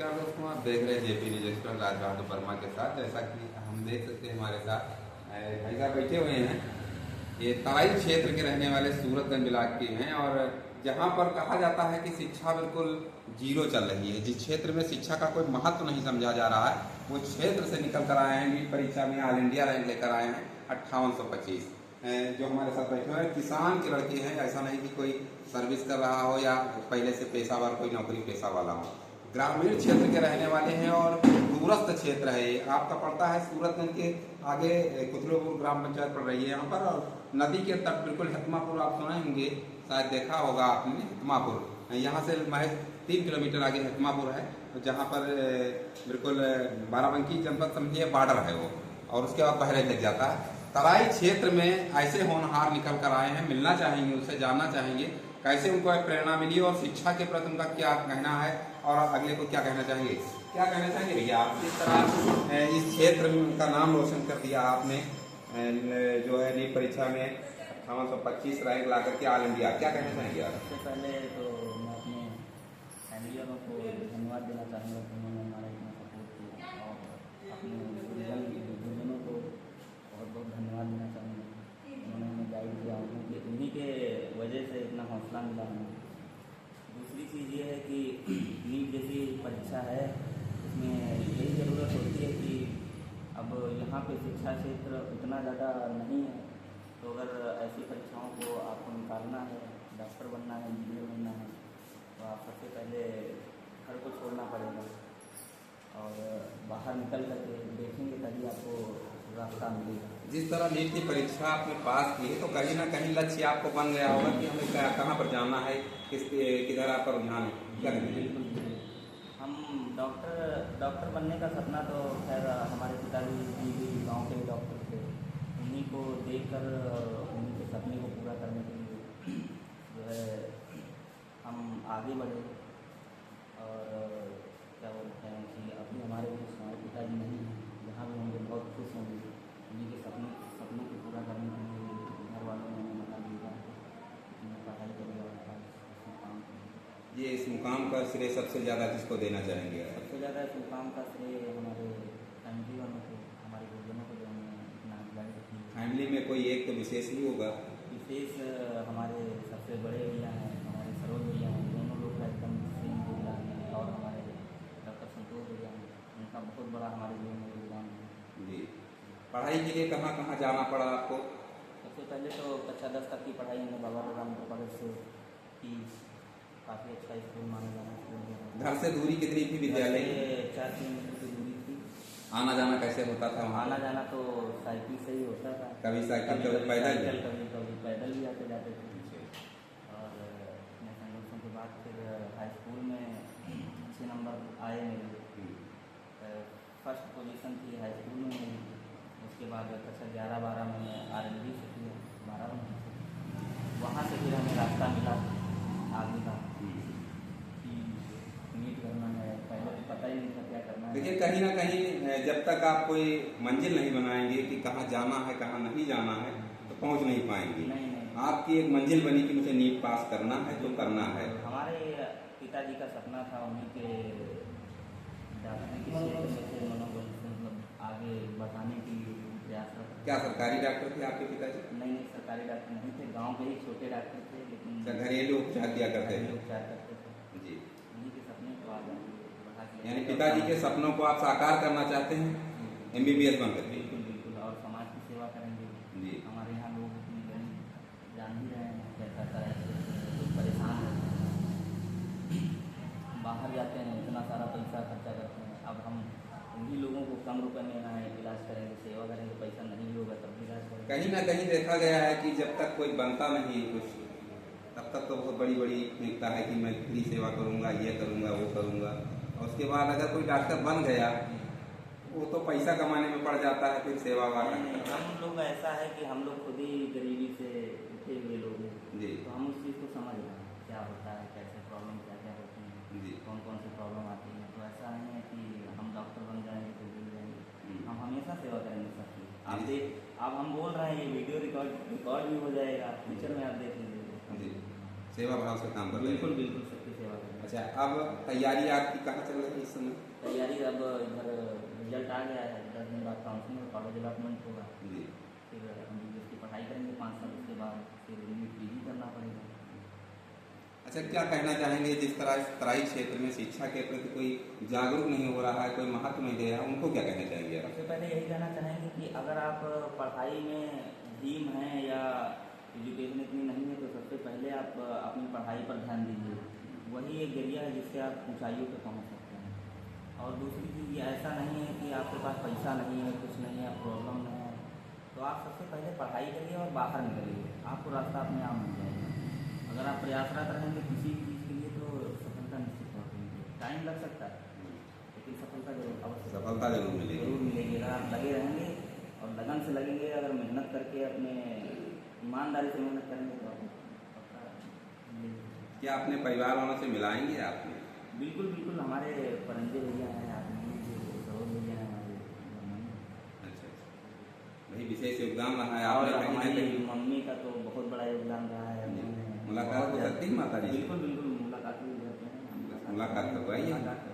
नमस्कार दोस्तों, आप देख रहे हैं JP news express Raj Bahadur Verma के साथ। जैसा कि हम देख सकते हैं हमारे साथ भाई साहब बैठे हुए हैं। ये तराई क्षेत्र के रहने वाले सूरतगंज ब्लॉक के हैं और जहाँ पर कहा जाता है कि शिक्षा बिल्कुल जीरो चल रही है। जिस क्षेत्र में शिक्षा का कोई महत्व नहीं समझा जा रहा है, वो क्षेत्र से निकल कर आए हैं। नीट परीक्षा में ऑल इंडिया रैंक लेकर आए हैं 5825। जो हमारे साथ बैठे हुए हैं किसान के लड़के हैं। ऐसा नहीं कि कोई सर्विस कर रहा हो या पहले से पेशावर कोई नौकरी पेशा वाला हो। ग्रामीण क्षेत्र के रहने वाले हैं और दूरस्थ क्षेत्र है। आपका पड़ता है सूरतगंज के आगे कुतलुपुर ग्राम पंचायत पड़ रही है यहाँ पर, और नदी के तट बिल्कुल हितमापुर आप सुने होंगे, शायद देखा होगा आपने हितमापुर। यहाँ से महज 3 किलोमीटर आगे हितमापुर है, जहाँ पर बिल्कुल बाराबंकी जनपद समझिए बॉर्डर है वो, और उसके बाद बहरे लग जाता है। तराई क्षेत्र में ऐसे होनहार निकल कर आए हैं, मिलना चाहेंगे उनसे, जानना चाहेंगे कैसे उनको प्रेरणा मिली और शिक्षा के प्रति उनका क्या कहना है और अगले को क्या कहना चाहेंगे। क्या कहना चाहेंगे भैया आप? किस तरह इस क्षेत्र का नाम रोशन कर दिया आपने, जो है नीट परीक्षा में 5825 रैंक ला करके ऑल इंडिया, क्या कहना चाहेंगे आप? सबसे पहले तो मैं अपने फैमिली वालों को धन्यवाद देना चाहूँगा कि उन्होंने हमारा इतना सपोर्ट किया, और अपने गुरुजनों को बहुत बहुत धन्यवाद देना चाहूँगा। उन्होंने हमें गाइड किया, उन्हीं के वजह से इतना हौसला मिला हमें। दूसरी चीज़ ये है कि नीट जैसी परीक्षा है, इसमें यही ज़रूरत होती है कि अब यहाँ पे शिक्षा क्षेत्र उतना ज़्यादा नहीं है, तो अगर ऐसी परीक्षाओं को आपको निकालना है, डॉक्टर बनना है, इंजीनियर बनना है, तो आप सबसे पहले घर को छोड़ना पड़ेगा और बाहर निकल करके देखेंगे, तभी आपको रास्ता मिलेगा। जिस तरह नीट की परीक्षा आपने पास की है, तो कहीं ना कहीं लक्ष्य आपको बन गया होगा कि हमें कहाँ पर जाना है, किधर आपका रुझान है, क्या करेंगे? हम डॉक्टर बनने का सपना तो खैर हमारे पिताजी भी गांव के डॉक्टर थे, उन्हीं को देखकर और उन्हीं के सपने को पूरा करने के लिए जो है हम आगे बढ़े। और क्या बोलते हैं कि अभी हमारे पिताजी नहीं हैं, जहाँ भी होंगे बहुत खुश होंगे। उन्हीं के सपनों को पूरा करने के लिए घर वालों ने हमें मना दिया कि मैं पढ़ाई करिए और काम करिए। ये इस मुकाम का श्रेय सबसे ज़्यादा किसको देना चाहेंगे? सबसे ज़्यादा इस मुकाम का श्रेय हमारे फैमिली वालों को, हमारे गुरुजनों को, जो हमें इतना गाइड की। फैमिली में कोई एक तो विशेष ही होगा। विशेष हमारे सबसे बड़े भैया हैं, हमारे सरोज भैया हैं, दोनों लोग का एकदम सेम भैया हैं, और हमारे डॉक्टर संतोष भैया हैं, उनका बहुत बड़ा हमारे जीवन में योगदान है। जी, पढ़ाई के लिए कहाँ कहाँ जाना पड़ा आपको? सबसे पहले तो कक्षा 10 तक की पढ़ाई हमने बाबा राम कॉलेज से की। काफ़ी अच्छा स्कूल माना जाना स्कूल। घर से दूरी कितनी थी विद्यालय? 4 किलोमीटर की दूरी थी। आना जाना कैसे होता था वहाँ? आना जाना तो साइकिल से ही होता था, कभी साइकिल, कभी पैदल, कभी पैदल भी आते जाते थे। और अपने संघर्षों के बाद फिर हाई स्कूल में अच्छे नंबर आए मेरे, फर्स्ट पोजीशन थी हाई स्कूल में मेरी। उसके बाद कक्षा 11-12 में R&D से किया, 12 में वहाँ से फिर हमें रास्ता मिला आगे का कि नीट करना है। पहले तो पता ही नहीं था क्या करना है। लेकिन कहीं ना कहीं जब तक आप कोई मंजिल नहीं बनाएंगे कि कहाँ जाना है कहाँ नहीं जाना है, तो पहुँच नहीं पाएंगे। नहीं। आपकी एक मंजिल बनी कि मुझे नीट पास करना है तो करना है। हमारे पिताजी का सपना था, उन्हीं के डॉक्टरी के क्षेत्र में थे, मनोबल से मतलब आगे बढ़ाने की प्रयास था। क्या सरकारी डॉक्टर थे आपके पिताजी? नहीं, सरकारी डॉक्टर नहीं थे, गांव के ही छोटे डॉक्टर थे, लेकिन घरेलू उपचार दिया करते थे। उपचार करते थे जी, उन्हीं के सपने को आगे बढ़ा के। यानी पिताजी के सपनों को आप साकार करना चाहते हैं MBBS बनकर? बिल्कुल, और समाज की सेवा करेंगे जी। हमारे यहाँ लोग इतनी गरीब जान ही रहे हैं कैसा है, परेशान हैं, बाहर जाते हैं, इतना सारा पैसा खर्चा करते हैं। अब हम उन्हीं लोगों को कम रुपए में यहाँ इलाज करेंगे, सेवा करेंगे, पैसा नहीं भी होगा तब भी इलाज करेंगे। कहीं ना कहीं देखा गया है कि जब तक कोई बनता नहीं कुछ, तब तक तो बहुत बड़ी बड़ी दिखता है कि मैं फ्री सेवा करूँगा, ये करूँगा, वो करूँगा, और उसके बाद अगर कोई डॉक्टर बन गया वो तो पैसा कमाने में पड़ जाता है, फिर सेवा वाला। हम लोग ऐसा है कि हम लोग खुद ही गरीबी से उठे हुए लोग हैं जी, तो हम उस चीज़ को समझ रहे हैं क्या होता है, कैसे प्रॉब्लम क्या क्या होती है, जी, कौन कौन सी प्रॉब्लम आती है। तो ऐसा नहीं है कि हम डॉक्टर बन जाएंगे तो भूल जाएंगे, हम हमेशा सेवा करेंगे सबकी। आप हम बोल रहे हैं, ये वीडियो रिकॉर्ड भी हो जाएगा, फ्यूचर में आप देख लीजिए। जी, सेवा भाव से काम करते हैं। बिल्कुल सबकी सेवा करेंगे। अच्छा, अब तैयारी आपकी कहाँ चल रही है इस समय? तैयारी अब इधर रिजल्ट आ गया है, 10 दिन बाद काउंसलिंग और कॉलेज अलॉटमेंट होगा। जी। फिर हम BBS की पढ़ाई करेंगे 5 साल, उसके बाद फिर PG करना पड़ेगा। अच्छा, क्या कहना चाहेंगे जिस तरह इस तराई क्षेत्र में शिक्षा के प्रति कोई जागरूक नहीं हो रहा है, कोई महत्व नहीं दे रहा, उनको क्या कहना चाहेंगे आप? सबसे पहले यही कहना चाहेंगे कि अगर आप पढ़ाई में धीम हैं या एजुकेशन इतनी नहीं है, तो सबसे पहले आप अपनी पढ़ाई पर ध्यान दीजिए। वही एक जरिया है जिससे आप ऊंचाइयों पर पहुंच सकते हैं। और दूसरी चीज़, ये ऐसा नहीं है कि आपके पास पैसा नहीं है, कुछ नहीं है, प्रॉब्लम नहीं है, तो आप सबसे पहले पढ़ाई करिए और बाहर निकलिए, आपको रास्ता अपने आप मिल जाएगा। अगर आप प्रयासरत रहेंगे किसी भी चीज़ के लिए तो सफलता निश्चित पहुँचेंगे। टाइम लग सकता है लेकिन सफलता जरूर अवश्य सफलता जरूर मिलेगी। जरूर मिलेगी। अगर आप लगे रहेंगे और लगन से लगेंगे, अगर मेहनत करके अपने ईमानदारी से मेहनत करेंगे तो आपको पक्का मिलेगी। क्या अपने परिवार वालों से मिलाएंगे आपने? बिल्कुल बिल्कुल, हमारे परंजे भैया हैं, आदमी सरोज भैया हैं हमारे मम्मी। अच्छा, वही विशेष योगदान रहा है और आपने कहीं ना हमारी कहीं। मम्मी का तो बहुत बड़ा योगदान रहा है। मुलाकात हो सकती है माता जी से? बिल्कुल बिल्कुल, मुलाकात भी करते हैं। मुलाकात करवाइए। मुलाकात